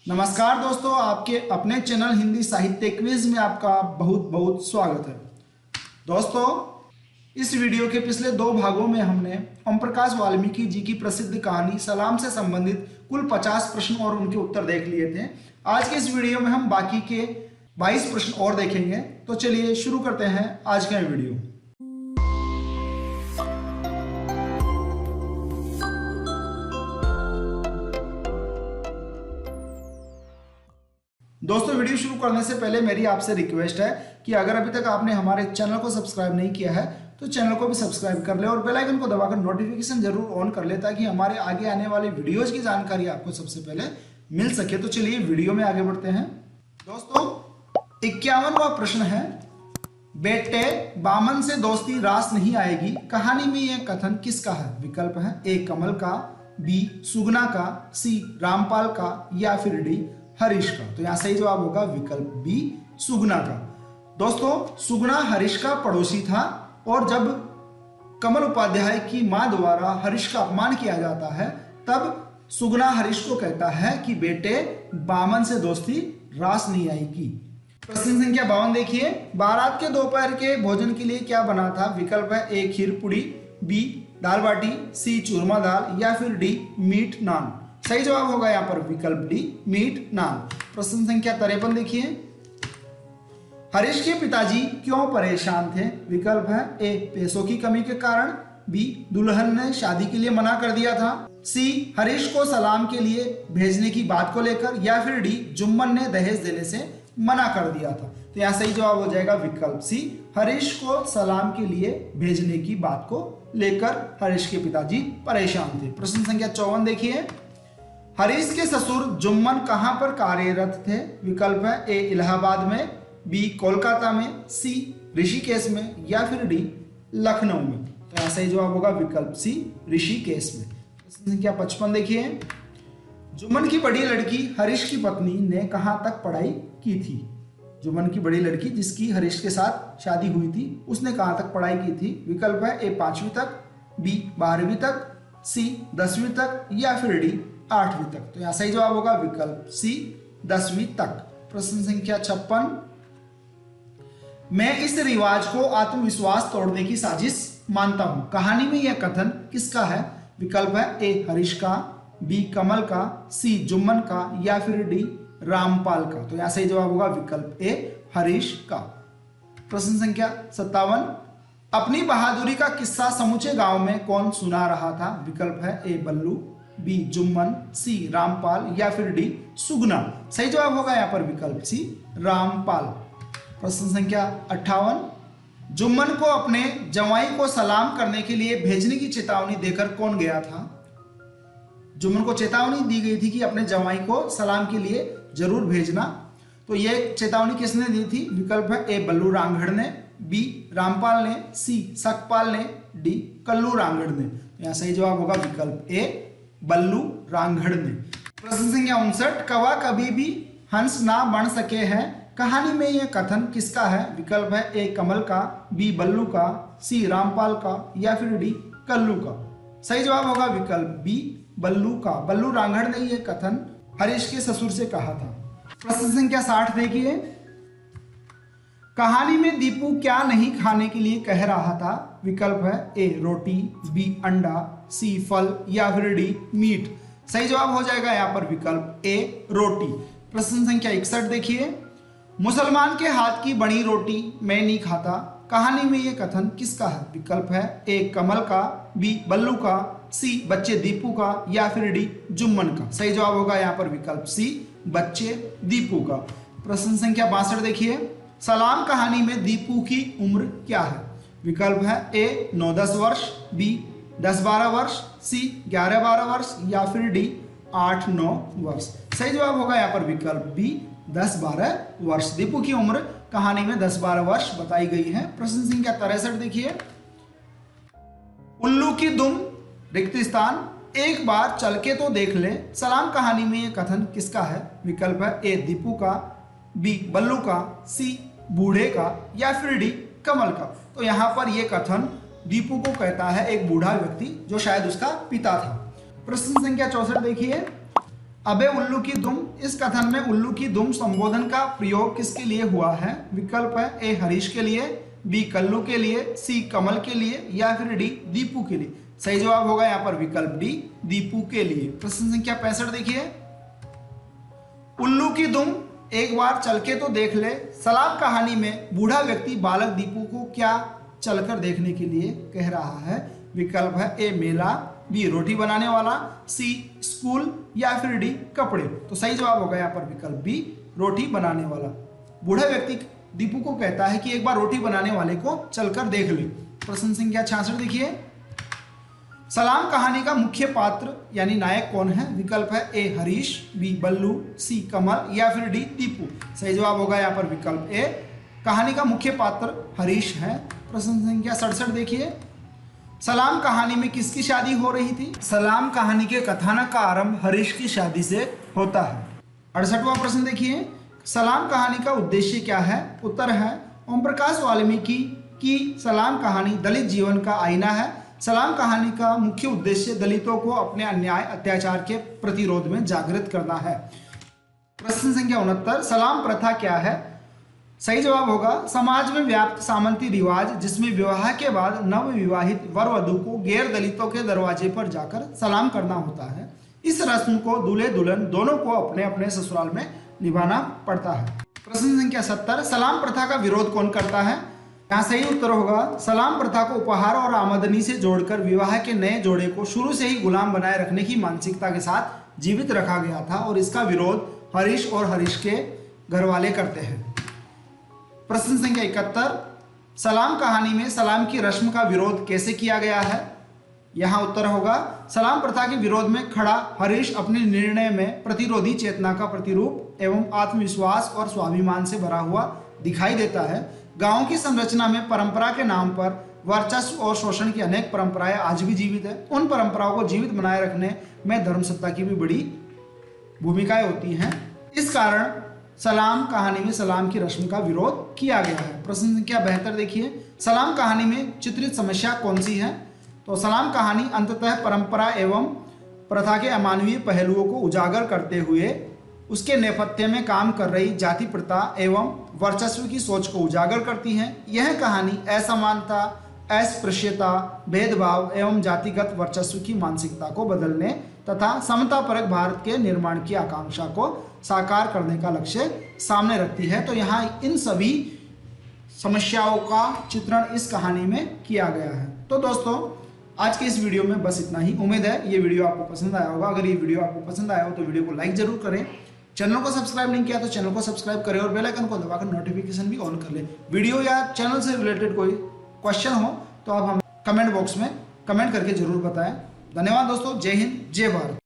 नमस्कार दोस्तों, आपके अपने चैनल हिंदी साहित्य क्विज में आपका बहुत बहुत स्वागत है। दोस्तों, इस वीडियो के पिछले 2 भागों में हमने ओम प्रकाश वाल्मीकि जी की प्रसिद्ध कहानी सलाम से संबंधित कुल 50 प्रश्न और उनके उत्तर देख लिए थे। आज के इस वीडियो में हम बाकी के 22 प्रश्न और देखेंगे। तो चलिए शुरू करते हैं आज का वीडियो। दोस्तों, वीडियो शुरू करने से पहले मेरी आपसे रिक्वेस्ट है कि अगर अभी तक आपने हमारे चैनल को सब्सक्राइब नहीं किया है तो चैनल को भी सब्सक्राइब कर ले और बेल आइकन को दबाकर नोटिफिकेशन जरूर ऑन कर ले ताकि हमारे आगे आने वाली वीडियोज की जानकारी आपको सबसे पहले मिल सके। तो चलिए वीडियो में आगे बढ़ते हैं। दोस्तों, 51वां प्रश्न है, बेटे बामन से दोस्ती रास नहीं आएगी, कहानी में यह कथन किसका है? विकल्प है ए कमल का, बी सुगना का, सी रामपाल का या फिर डी हरीश का। तो यहाँ सही जवाब होगा विकल्प बी सुगना का। दोस्तों, सुगना हरीश का पड़ोसी था और जब कमल उपाध्याय की मां द्वारा हरीश का अपमान किया जाता है तब सुगना हरीश को कहता है कि बेटे बामन से दोस्ती रास नहीं आएगी। प्रश्न संख्या 52 देखिए, बारात के दोपहर के भोजन के लिए क्या बना था? विकल्प है ए खीर पूड़ी, बी दाल बाटी, सी चूरमा दाल या फिर डी मीट नान। सही जवाब होगा यहाँ पर विकल्प डी मीट नान। प्रश्न संख्या 53 देखिए, हरीश के पिताजी क्यों परेशान थे? विकल्प है ए पैसों की कमी के कारण, बी दुल्हन ने शादी के लिए मना कर दिया था, सी हरीश को सलाम के लिए भेजने की बात को लेकर या फिर डी जुम्मन ने दहेज देने से मना कर दिया था। तो यहाँ सही जवाब हो जाएगा विकल्प सी, हरीश को सलाम के लिए भेजने की बात को लेकर हरीश के पिताजी परेशान थे। प्रश्न संख्या 54 देखिए, हरीश के ससुर जुम्मन कहां पर कार्यरत थे? विकल्प है ए इलाहाबाद में, बी कोलकाता में, सी ऋषिकेश में या फिर डी लखनऊ में। तो यहाँ सही जवाब होगा विकल्प सी ऋषिकेश में। प्रश्न संख्या 55 देखिए, जुम्मन की बड़ी लड़की हरीश की पत्नी ने कहां तक पढ़ाई की थी? जुम्मन की बड़ी लड़की जिसकी हरीश के साथ शादी हुई थी उसने कहां तक पढ़ाई की थी? विकल्प है ए 5वीं तक, बी 12वीं तक, सी 10वीं तक या फिर डी 8वीं तक। तो यहाँ सही जवाब होगा विकल्प सी 10वीं तक। प्रश्न संख्या 56, मैं इस रिवाज को आत्मविश्वास तोड़ने की साजिश मानता हूं, कहानी में यह कथन किसका है? विकल्प है ए हरीश का, बी कमल का, सी जुम्मन का या फिर डी रामपाल का। तो यहाँ सही जवाब होगा विकल्प ए हरीश का। प्रश्न संख्या 57, अपनी बहादुरी का किस्सा समूचे गांव में कौन सुना रहा था? विकल्प है ए बल्लू, बी जुम्मन, सी रामपाल या फिर डी सुगना। सही जवाब होगा यहाँ पर विकल्प सी रामपाल। प्रश्न संख्या 58, जुम्मन को अपने जवाई को सलाम करने के लिए भेजने की चेतावनी देकर कौन गया था? जुम्मन को चेतावनी दी गई थी कि अपने जवाई को सलाम के लिए जरूर भेजना। तो यह चेतावनी किसने दी थी? विकल्प है ए बल्लू रामगढ़ ने, बी रामपाल ने, सी सकपाल ने, डी कल्लू रामगढ़ ने। यहाँ सही जवाब होगा विकल्प ए बल्लू रामगढ़ ने। प्रश्न संख्या 59, कौवा कभी भी हंस ना बन सके हैं, कहानी में यह कथन किसका है? विकल्प है ए कमल का, बी बल्लू का, सी रामपाल का या फिर डी कल्लू का। सही जवाब होगा विकल्प बी बल्लू का। बल्लू रामगढ़ ने यह कथन हरीश के ससुर से कहा था। प्रश्न संख्या 60 देखिए, कहानी में दीपू क्या नहीं खाने के लिए कह रहा था? विकल्प है ए रोटी, बी अंडा, सी फल या फिर डी मीट। सही जवाब हो जाएगा यहाँ पर विकल्प ए रोटी। प्रश्न संख्या 61 देखिए, मुसलमान के हाथ की बनी रोटी मैं नहीं खाता, कहानी में यह कथन किसका है? विकल्प है ए कमल का, बी बल्लू का, सी बच्चे दीपू का या फिर डी जुम्मन का। सही जवाब होगा यहाँ पर विकल्प सी बच्चे दीपू का। प्रश्न संख्या 62 देखिए, सलाम कहानी में दीपू की उम्र क्या है? विकल्प है ए 9-10 वर्ष, बी 10-12 वर्ष, सी 11-12 वर्ष या फिर डी 8-9 वर्ष। सही जवाब होगा यहाँ पर विकल्प बी 10-12 वर्ष। दीपू की उम्र कहानी में 10-12 वर्ष बताई गई है। प्रश्न संख्या 63 देखिए, उल्लू की दुम रिक्त स्थान एक बार चल के तो देख ले, सलाम कहानी में यह कथन किसका है? विकल्प है ए दीपू का, बी बल्लू का, सी बूढ़े का या फिर डी कमल का। तो यहाँ पर यह कथन दीपू को कहता है एक बूढ़ा व्यक्ति जो शायद उसका पिता था। प्रश्न संख्या 64 देखिए, अबे उल्लू की दुम, इस कथन में उल्लू की दुम संबोधन का प्रयोग किसके लिए हुआ है? विकल्प है ए हरीश के लिए, बी कल्लू के लिए, सी कमल के लिए या फिर डी दीपू के लिए। सही जवाब होगा यहाँ पर विकल्प डी दीपू के लिए। प्रश्न संख्या 65 देखिए, उल्लू की दुम एक बार चल के तो देख ले, सलाम कहानी में बूढ़ा व्यक्ति बालक दीपू को क्या चलकर देखने के लिए कह रहा है? विकल्प है ए मेला, बी रोटी बनाने वाला, सी स्कूल या फिर डी कपड़े। तो सही जवाब होगा यहाँ पर विकल्प बी रोटी बनाने वाला। बूढ़ा व्यक्ति दीपू को कहता है कि एक बार रोटी बनाने वाले को चलकर देख ले। प्रश्न संख्या 66 देखिए, सलाम कहानी का मुख्य पात्र यानी नायक कौन है? विकल्प है ए हरीश, बी बल्लू, सी कमल या फिर डी दीपू। सही जवाब होगा यहाँ पर विकल्प ए, कहानी का मुख्य पात्र हरीश है। प्रश्न संख्या 67 देखिए, सलाम कहानी में किसकी शादी हो रही थी? सलाम कहानी के कथानक का आरंभ हरीश की शादी से होता है। 68वां प्रश्न देखिए, सलाम कहानी का उद्देश्य क्या है? उत्तर है ओम प्रकाश वाल्मीकि की सलाम कहानी दलित जीवन का आईना है। सलाम कहानी का मुख्य उद्देश्य दलितों को अपने अन्याय अत्याचार के प्रतिरोध में जागृत करना है। प्रश्न संख्या 69, सलाम प्रथा क्या है? सही जवाब होगा समाज में व्याप्त सामंती रिवाज जिसमें विवाह के बाद नव विवाहित वर वधू को गैर दलितों के दरवाजे पर जाकर सलाम करना होता है। इस रस्म को दूल्हे दुल्हन दोनों को अपने अपने ससुराल में निभाना पड़ता है। प्रश्न संख्या 70, सलाम प्रथा का विरोध कौन करता है? यहाँ सही उत्तर होगा सलाम प्रथा को उपहार और आमदनी से जोड़कर विवाह के नए जोड़े को शुरू से ही गुलाम बनाए रखने की मानसिकता के साथ जीवित रखा गया था और इसका विरोध हरीश और हरीश के घर वाले करते हैं। प्रश्न संख्या 71, सलाम कहानी में सलाम की रस्म का विरोध कैसे किया गया है? यहाँ उत्तर होगा सलाम प्रथा के विरोध में खड़ा हरीश अपने निर्णय में प्रतिरोधी चेतना का प्रतिरूप एवं आत्मविश्वास और स्वाभिमान से भरा हुआ दिखाई देता है। गांव की संरचना में परंपरा के नाम पर वर्चस्व और शोषण की अनेक परंपराएं आज भी जीवित है। उन परंपराओं को जीवित बनाए रखने में धर्म सत्ता की भी बड़ी भूमिकाएं होती हैं। इस कारण सलाम कहानी में सलाम की रस्म का विरोध किया गया है। प्रश्न संख्या 72 देखिए, सलाम कहानी में चित्रित समस्या कौन सी है? तो सलाम कहानी अंततः परंपरा एवं प्रथा के अमानवीय पहलुओं को उजागर करते हुए उसके नेपथ्य में काम कर रही जाति प्रथा एवं वर्चस्व की सोच को उजागर करती है। यह कहानी असमानता, अस्पृश्यता, भेदभाव एवं जातिगत वर्चस्व की मानसिकता को बदलने तथा समतापरक भारत के निर्माण की आकांक्षा को साकार करने का लक्ष्य सामने रखती है। तो यहाँ इन सभी समस्याओं का चित्रण इस कहानी में किया गया है। तो दोस्तों आज के इस वीडियो में बस इतना ही। उम्मीद है ये वीडियो आपको पसंद आया होगा। अगर ये वीडियो आपको पसंद आया हो तो वीडियो को लाइक जरूर करें। चैनल को सब्सक्राइब नहीं किया तो चैनल को सब्सक्राइब करें और बेल आइकन को दबाकर नोटिफिकेशन भी ऑन कर लें। वीडियो या चैनल से रिलेटेड कोई क्वेश्चन हो तो आप हम कमेंट बॉक्स में कमेंट करके जरूर बताएं। धन्यवाद दोस्तों। जय हिंद, जय भारत।